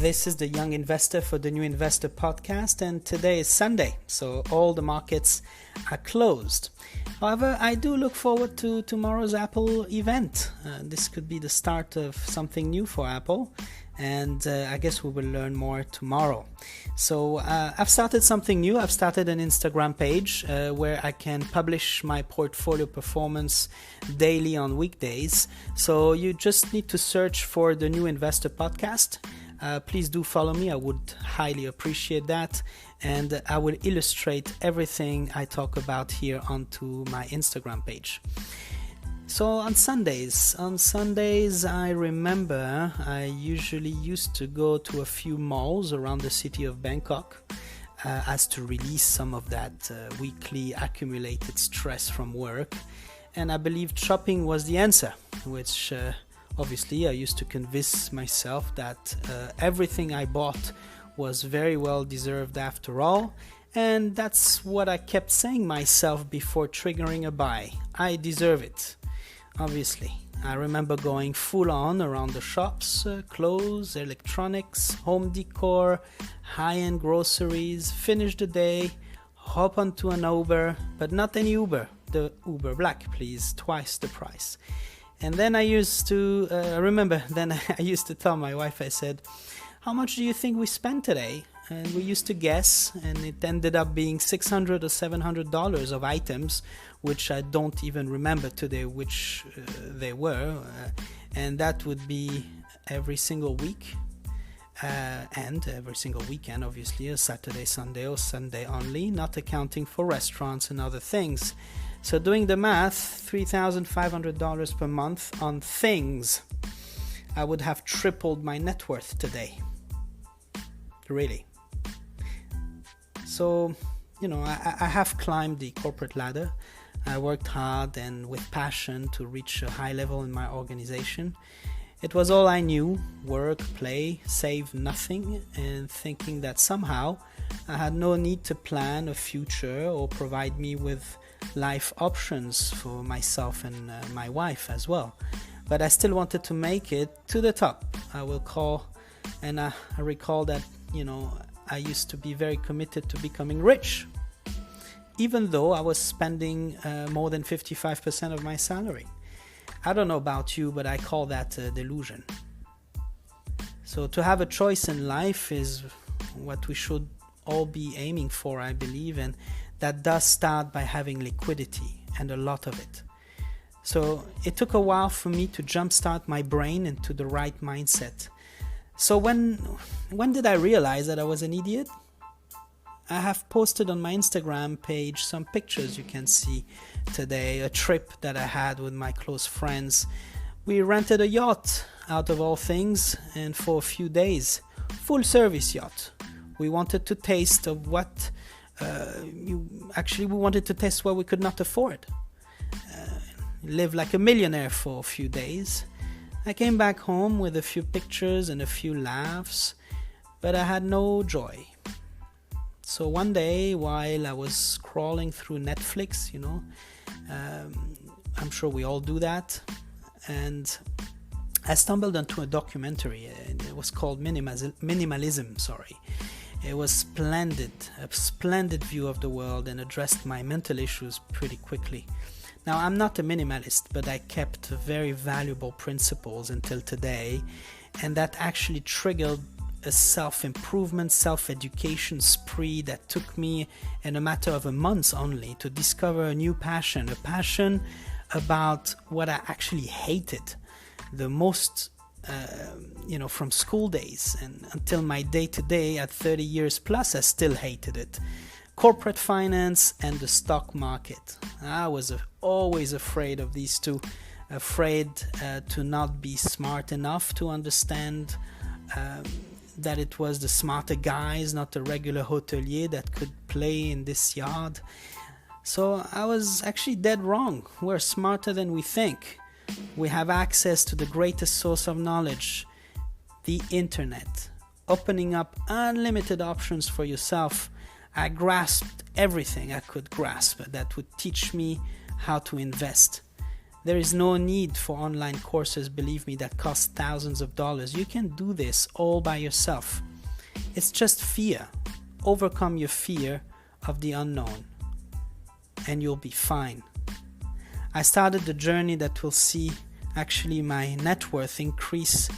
This is the Young Investor for the New Investor podcast, and today is Sunday, so all the markets are closed. However, I do look forward to tomorrow's Apple event. This could be the start of something new for Apple, and I guess we will learn more tomorrow. So I've started something new. I've started an Instagram page where I can publish my portfolio performance daily on weekdays. So you just need to search for the New Investor podcast. Please do follow me. I would highly appreciate that. And I will illustrate everything I talk about here onto my Instagram page. So on Sundays, I remember I usually used to go to a few malls around the city of Bangkok as to release some of that weekly accumulated stress from work. And I believed shopping was the answer, which obviously I used to convince myself that everything I bought was very well deserved after all. And that's what I kept saying myself before triggering a buy. I deserve it. Obviously, I remember going full on around the shops, clothes, electronics, home decor, high-end groceries, finish the day, hop onto an Uber, but not any Uber, the Uber Black, please, twice the price. And then I used to tell my wife, I said, how much do you think we spent today? And we used to guess, and it ended up being $600 or $700 of items, which I don't even remember today which they were. And that would be every single week and every single weekend, obviously, a Saturday, Sunday, or Sunday only, not accounting for restaurants and other things. So doing the math, $3,500 per month on things, I would have tripled my net worth today. Really. So, I have climbed the corporate ladder. I worked hard and with passion to reach a high level in my organization. It was all I knew: work, play, save nothing, and thinking that somehow I had no need to plan a future or provide me with life options for myself and my wife as well. But I still wanted to make it to the top. I recall that, I used to be very committed to becoming rich, even though I was spending more than 55% of my salary. I don't know about you, but I call that a delusion. So to have a choice in life is what we should all be aiming for, I believe, and that does start by having liquidity, and a lot of it. So it took a while for me to jumpstart my brain into the right mindset. So when did I realize that I was an idiot? I have posted on my Instagram page some pictures you can see today, a trip that I had with my close friends. We rented a yacht, out of all things, and for a few days, full service yacht. We wanted to taste of what we wanted to test what we could not afford. Live like a millionaire for a few days. I came back home with a few pictures and a few laughs, but I had no joy. So one day, while I was scrolling through Netflix, I'm sure we all do that, and I stumbled onto a documentary. It was called Minimalism. It was a splendid view of the world, and addressed my mental issues pretty quickly. Now, I'm not a minimalist, but I kept very valuable principles until today, and that actually triggered a self-improvement, self-education spree that took me in a matter of a month only to discover a new passion, a passion about what I actually hated the most, from school days and until my day-to-day at 30 years plus, I still hated it. Corporate finance and the stock market. I was always afraid of these two, afraid to not be smart enough to understand that it was the smarter guys, not the regular hotelier, that could play in this yard. So I was actually dead wrong. We're smarter than we think. We have access to the greatest source of knowledge, the internet, opening up unlimited options for yourself. I grasped everything I could grasp that would teach me how to invest. There is no need for online courses, believe me, that cost thousands of dollars. You can do this all by yourself. It's just fear. Overcome your fear of the unknown, and you'll be fine. I started the journey that will see actually my net worth increase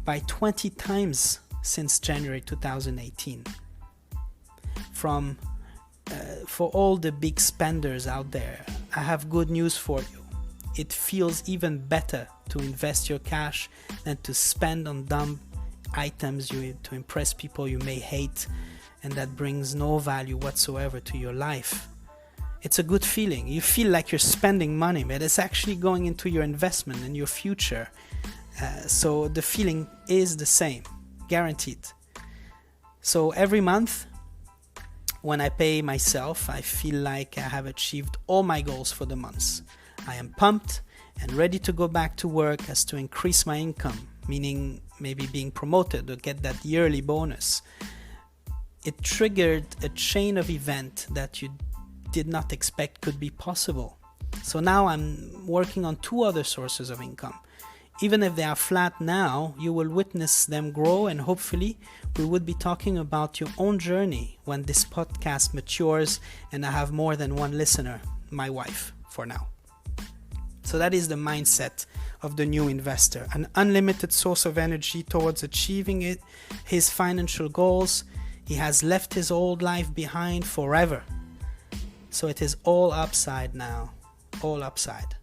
by 20 times since January 2018. For all the big spenders out there, I have good news for you. It feels even better to invest your cash than to spend on dumb items to impress people you may hate and that brings no value whatsoever to your life. It's a good feeling. You feel like you're spending money, but it's actually going into your investment and your future. So the feeling is the same, guaranteed. So every month, when I pay myself, I feel like I have achieved all my goals for the months. I am pumped and ready to go back to work as to increase my income, meaning maybe being promoted or get that yearly bonus. It triggered a chain of events that you did not expect could be possible. So now I'm working on 2 other sources of income. Even if they are flat now, you will witness them grow, and hopefully we would be talking about your own journey when this podcast matures and I have more than one listener, my wife, for now. So that is the mindset of the new investor, an unlimited source of energy towards achieving his financial goals. He has left his old life behind forever. So it is all upside now, all upside.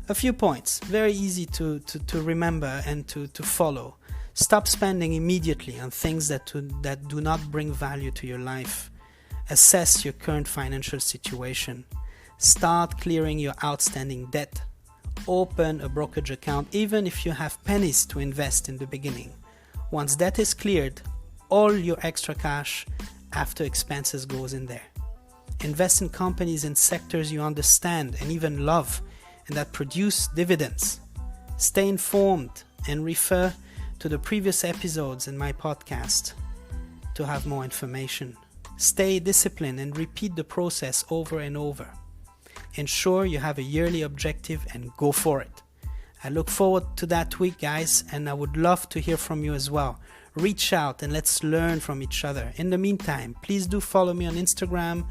A few points, very easy to remember and to follow. Stop spending immediately on things that do not bring value to your life. Assess your current financial situation. Start clearing your outstanding debt. Open a brokerage account even if you have pennies to invest in the beginning. Once debt is cleared, all your extra cash after expenses goes in there. Invest in companies and sectors you understand and even love and that produce dividends. Stay informed and refer to the previous episodes in my podcast to have more information. Stay disciplined and repeat the process over and over. Ensure you have a yearly objective and go for it. I look forward to that week, guys, and I would love to hear from you as well. Reach out and let's learn from each other. In the meantime, please do follow me on Instagram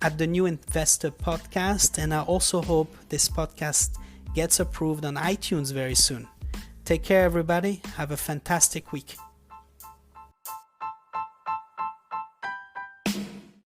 at the New Investor Podcast, and I also hope this podcast gets approved on iTunes very soon. Take care, everybody. Have a fantastic week.